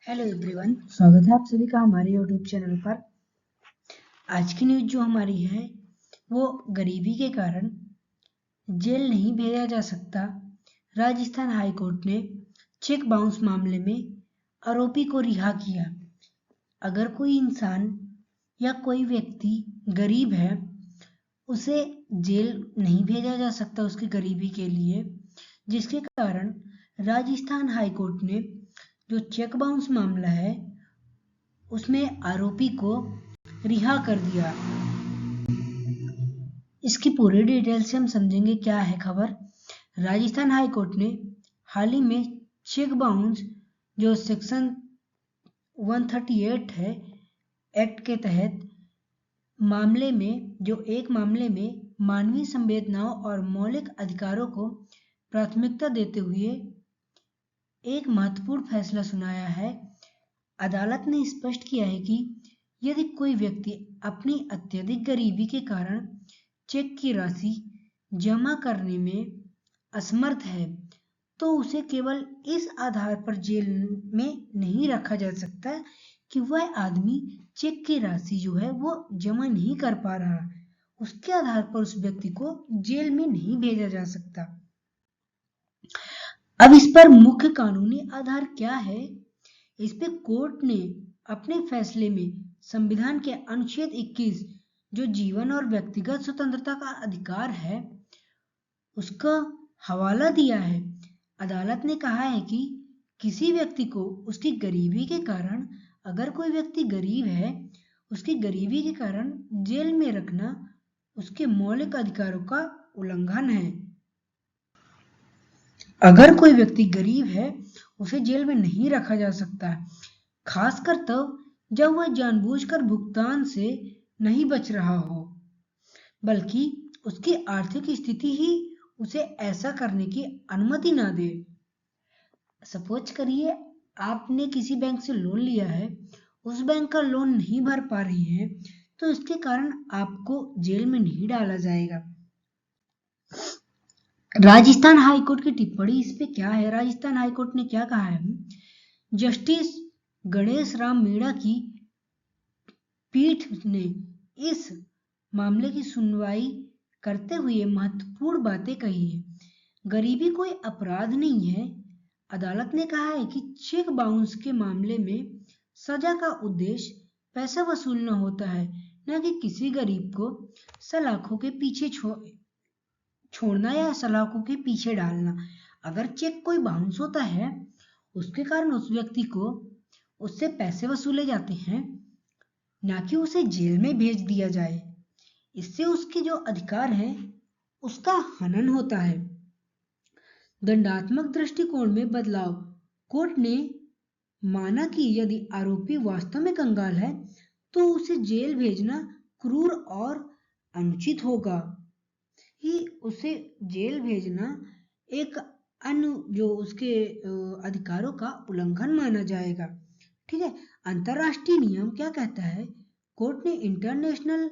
Hello everyone, स्वागत है आप सभी का हमारे यूट्यूब चैनल पर। आज की न्यूज जो हमारी है वो गरीबी के कारण जेल नहीं भेजा जा सकता। राजस्थान हाई कोर्ट ने चेक बाउंस मामले में आरोपी को रिहा किया। अगर कोई इंसान या कोई व्यक्ति गरीब है उसे जेल नहीं भेजा जा सकता उसकी गरीबी के लिए, जिसके कारण राजस्थान हाई कोर्ट ने जो चेक बाउंस मामला है उसमें आरोपी को रिहा कर दिया। इसकी पूरी डिटेल से हम समझेंगे क्या है खबर। राजस्थान हाई कोर्ट ने हाल ही में चेक बाउंस जो सेक्शन 138 है एक्ट के तहत मामले में मानवीय संवेदनाओं और मौलिक अधिकारों को प्राथमिकता देते हुए एक महत्वपूर्ण फैसला सुनाया है। अदालत ने स्पष्ट किया है कि यदि कोई व्यक्ति अपनी अत्यधिक गरीबी के कारण चेक की राशि जमा करने में असमर्थ है तो उसे केवल इस आधार पर जेल में नहीं रखा जा सकता कि वह आदमी चेक की राशि जो है वो जमा नहीं कर पा रहा, उसके आधार पर उस व्यक्ति को जेल में नहीं भेजा जा सकता। अब इस पर मुख्य कानूनी आधार क्या है? इस पे कोर्ट ने अपने फैसले में संविधान के अनुच्छेद 21 जो जीवन और व्यक्तिगत स्वतंत्रता का अधिकार है उसका हवाला दिया है। अदालत ने कहा है कि किसी व्यक्ति को उसकी गरीबी के कारण, अगर कोई व्यक्ति गरीब है उसकी गरीबी के कारण जेल में रखना उसके मौलिक अधिकारों का उल्लंघन है। अगर कोई व्यक्ति गरीब है उसे जेल में नहीं रखा जा सकता है, खासकर तब जब वह जानबूझकर भुगतान से नहीं बच रहा हो, बल्कि उसकी आर्थिक स्थिति ही उसे ऐसा करने की अनुमति ना दे। सपोज करिए आपने किसी बैंक से लोन लिया है, उस बैंक का लोन नहीं भर पा रही हैं तो इसके कारण आपको जेल में नहीं डाला जाएगा। राजस्थान हाईकोर्ट की टिप्पणी इस पे क्या है? राजस्थान हाईकोर्ट ने क्या कहा है? जस्टिस गणेश राम मीणा की पीठ ने इस मामले की सुनवाई करते हुए महत्वपूर्ण बातें कही है। गरीबी कोई अपराध नहीं है। अदालत ने कहा है कि चेक बाउंस के मामले में सजा का उद्देश्य पैसा वसूलना होता है, न कि किसी गरीब को सलाखों के पीछे छोड़ना या सलाखों के पीछे डालना। अगर चेक कोई बाउंस होता है उसके कारण उस व्यक्ति को उससे पैसे वसूले जाते हैं, ना कि उसे जेल में भेज दिया जाए। इससे उसके जो अधिकार हैं उसका हनन होता है। दंडात्मक दृष्टिकोण में बदलाव। कोर्ट ने माना कि यदि आरोपी वास्तव में कंगाल है तो उसे जेल भेजना क्रूर और अनुचित होगा। उसे जेल भेजना एक जो उसके अधिकारों का उल्लंघन माना जाएगा। ठीक है। अंतरराष्ट्रीय नियम क्या कहता है? कोर्ट ने इंटरनेशनल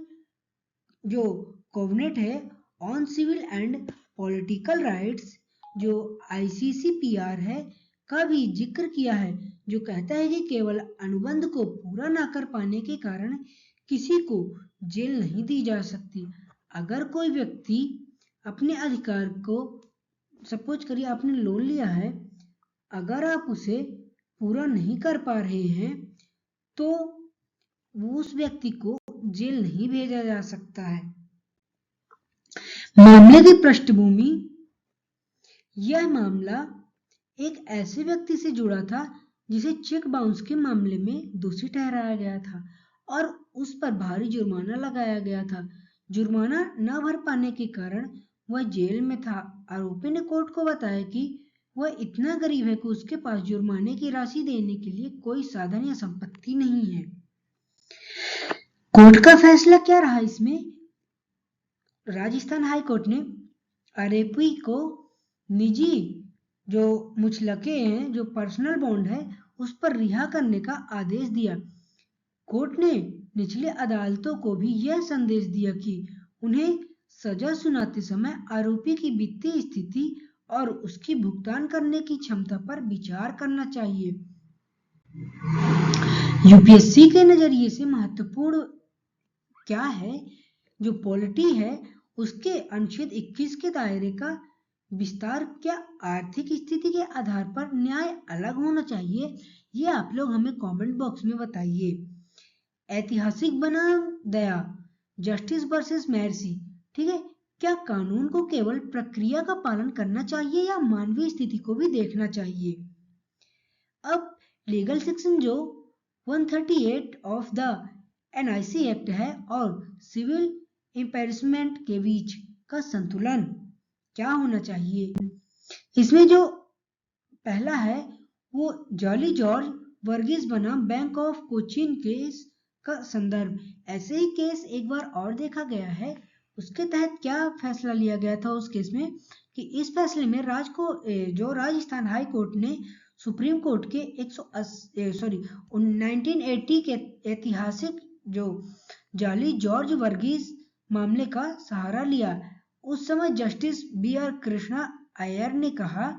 जो कोवेनेंट है on civil and political rights जो ICCPR है का भी जिक्र किया है, जो कहता है कि केवल अनुबंध को पूरा ना कर पाने के कारण किसी को जेल नहीं दी जा सकती। अगर कोई व्यक्ति अपने अधिकार को, सपोज करिए आपने लोन लिया है, अगर आप उसे पूरा नहीं कर पा रहे हैं तो उस व्यक्ति को जेल नहीं भेजा जा सकता है। मामले की पृष्ठभूमि। यह मामला एक ऐसे व्यक्ति से जुड़ा था जिसे चेक बाउंस के मामले में दोषी ठहराया गया था और उस पर भारी जुर्माना लगाया गया था। जुर्माना न भर पाने के कारण वह जेल में था। आरोपी ने कोर्ट को बताया कि वह इतना गरीब है कि उसके पास जुर्माने की राशि देने के लिए कोई साधन या संपत्ति नहीं है। कोर्ट का फैसला क्या रहा इसमें? राजस्थान हाई कोर्ट ने आरोपी को निजी जो मुचलके हैं, जो पर्सनल बॉन्ड है, उस पर रिहा करने का आदेश दिया। कोर्ट ने निचली अदालतों को भी यह संदेश दिया कि उन्हें सजा सुनाते समय आरोपी की वित्तीय स्थिति और उसकी भुगतान करने की क्षमता पर विचार करना चाहिए। यूपीएससी के नजरिए से महत्वपूर्ण क्या है? जो पॉलिटी है उसके अनुच्छेद 21 के दायरे का विस्तार क्या आर्थिक स्थिति के आधार पर न्याय अलग होना चाहिए? ये आप लोग हमें कमेंट बॉक्स में बताइए। ऐतिहासिक बनाम दया, जस्टिस वर्सेस मेर्सी, ठीक है। क्या कानून को केवल प्रक्रिया का पालन करना चाहिए या मानवीय स्थिति को भी देखना चाहिए? अब लीगल सेक्शन जो 138 ऑफ द एनआईसी एक्ट है और सिविल इम्पेरिसमेंट के बीच का संतुलन क्या होना चाहिए? इसमें जो पहला है वो जॉली जॉर्ज वर्गीस बनाम बैंक ऑफ कोचीन केस का संदर्भ। ऐसे ही केस एक बार और देखा गया है। उसके तहत क्या फैसला लिया गया था उस केस में कि इस फैसले में जो राजस्थान हाई कोर्ट ने सुप्रीम कोर्ट के 1980 के ऐतिहासिक जो जॉली जॉर्ज वर्गीस मामले का सहारा लिया। उस समय justice B R Krishna Iyer ने कहा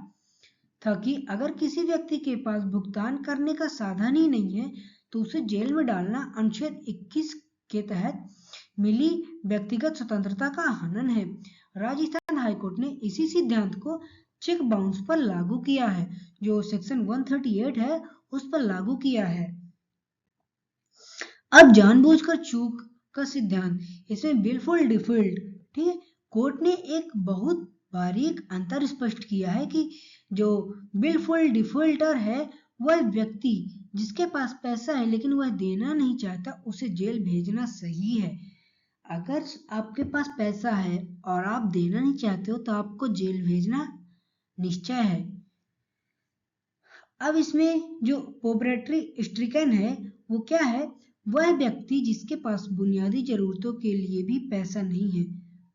था कि अगर किसी व्यक्ति के पास भुगतान करने का साधन ही नहीं है तो उसे जेल में डालना अनुच्छेद 21 के तहत मिली व्यक्तिगत स्वतंत्रता का हनन है। राजस्थान हाईकोर्ट ने इसी सिद्धांत को चेक बाउंस पर लागू किया है, जो सेक्शन 138 है उस पर लागू किया है। अब जानबूझकर चूक का सिद्धांत, इसमें विलफुल डिफॉल्ट, ठीक है। कोर्ट ने एक बहुत बारीक अंतर स्पष्ट किया है कि जो विलफुल डिफॉल्टर है वह व्यक्ति जिसके पास पैसा है लेकिन वह देना नहीं चाहता, उसे जेल भेजना सही है। अगर आपके पास पैसा है और आप देना नहीं चाहते हो तो आपको जेल भेजना निश्चय है। अब इसमें जो पॉवर्टी स्ट्रिकन है वो क्या है? वह व्यक्ति जिसके पास बुनियादी जरूरतों के लिए भी पैसा नहीं है।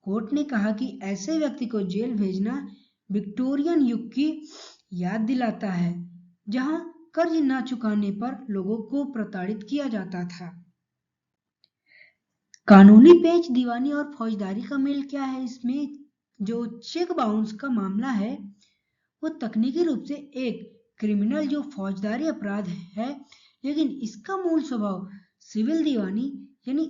कोर्ट ने कहा कि ऐसे व्यक्ति को जेल भेजना विक्टोरियन युग की याद दिलाता है, जहां कर्ज न चुकाने पर लोगों को प्रताड़ित किया जाता था। कानूनी पेच दीवानी और फौजदारी का मेल क्या है? इसमें जो चेक बाउंस का मामला है वो तकनीकी रूप से एक क्रिमिनल जो फौजदारी अपराध है, लेकिन इसका मूल स्वभाव सिविल दीवानी यानी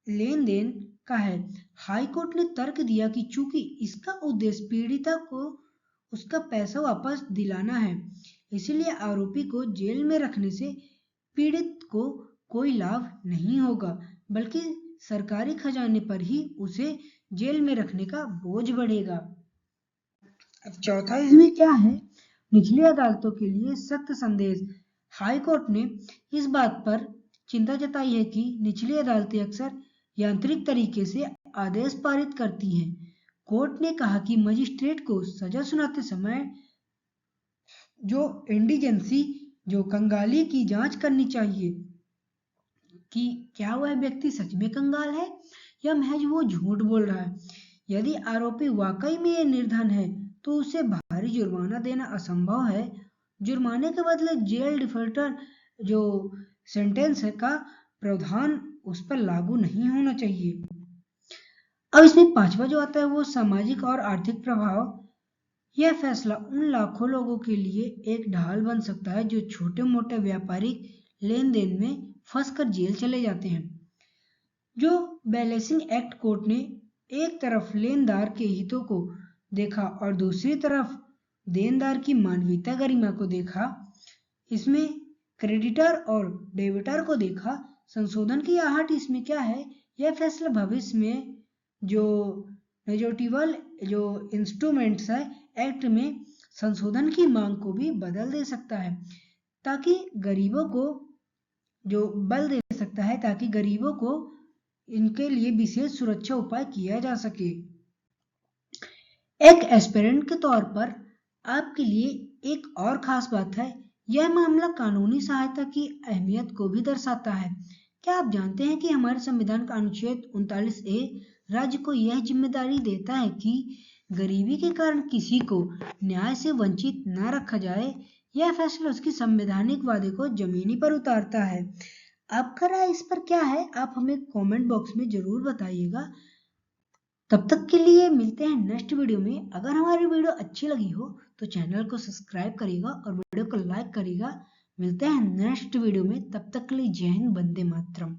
लेन देन का है। हाई कोर्ट ने तर्क दिया कि चूंकि इसका उद्देश्य पीड़िता को उसका पैसा वापस दिलाना है, इसलिए आरोपी को जेल में रखने से पीड़ित को कोई लाभ नहीं होगा, बल्कि सरकारी खजाने पर ही उसे जेल में रखने का बोझ बढ़ेगा। अब चौथा इसमें क्या है? निचली अदालतों के लिए सख्त संदेश। हाई कोर्ट ने इस बात पर चिंता जताई है कि निचली अदालतें अक्सर यांत्रिक तरीके से आदेश पारित करती हैं। कोर्ट ने कहा कि मजिस्ट्रेट को सजा सुनाते समय जो इंडिजेंसी जो कंगाली की जांच करनी चाहिए कि क्या वह व्यक्ति सच में कंगाल है या महज वो झूठ बोल रहा है। यदि आरोपी वाकई में निर्धन है तो उसे भारी जुर्माना देना असंभव है। जुर्माने के बदले जेल डिफॉल्टर जो सेंटेंस है का प्रावधान उस पर लागू नहीं होना चाहिए। अब इसमें पांचवा जो आता है वो सामाजिक और आर्थिक प्रभाव। यह फैसला उन लाखों लोगों के लिए एक ढाल बन सकता है जो छोटे मोटे व्यापारिक लेन देन में फंसकर जेल चले जाते हैं। जो बैलेंसिंग एक्ट कोर्ट ने एक तरफ लेनदार के हितों को देखा और दूसरी तरफ देनदार की मानवीयता गरिमा को देखा। इसमें क्रेडिटर और डेबिटर को देखा। संशोधन की आहट इसमें क्या है? यह फैसला भविष्य में जो रेजोटिवल जो इंस्ट्रूमेंट्स है एक्ट में संशोधन की मांग को भी बदल दे सकता है, ताकि गरीबों को जो बल दे सकता है ताकि गरीबों को इनके लिए विशेष सुरक्षा उपाय किया जा सके। एक एस्पिरेंट के तौर पर आपके लिए एक और खास बात है, यह मामला कानूनी सहायता की अहमियत को भी दर्शाता है। क्या आप जानते हैं कि हमारे संविधान का अनुच्छेद 39A राज्य को यह जिम्मेदारी देता है कि गरीबी के कारण किसी को न्याय से वंचित न रखा जाए। यह फैसला उसकी संवैधानिक वादे को जमीनी पर उतारता है। आपका राय इस पर क्या है? आप हमें कमेंट बॉक्स में जरूर बताइएगा। तब तक के लिए मिलते हैं नेक्स्ट वीडियो में। अगर हमारी वीडियो अच्छी लगी हो तो चैनल को सब्सक्राइब करिएगा और वीडियो को लाइक करिएगा। मिलते हैं नेक्स्ट वीडियो में, तब तक के लिए जय हिंद, वंदे मातरम।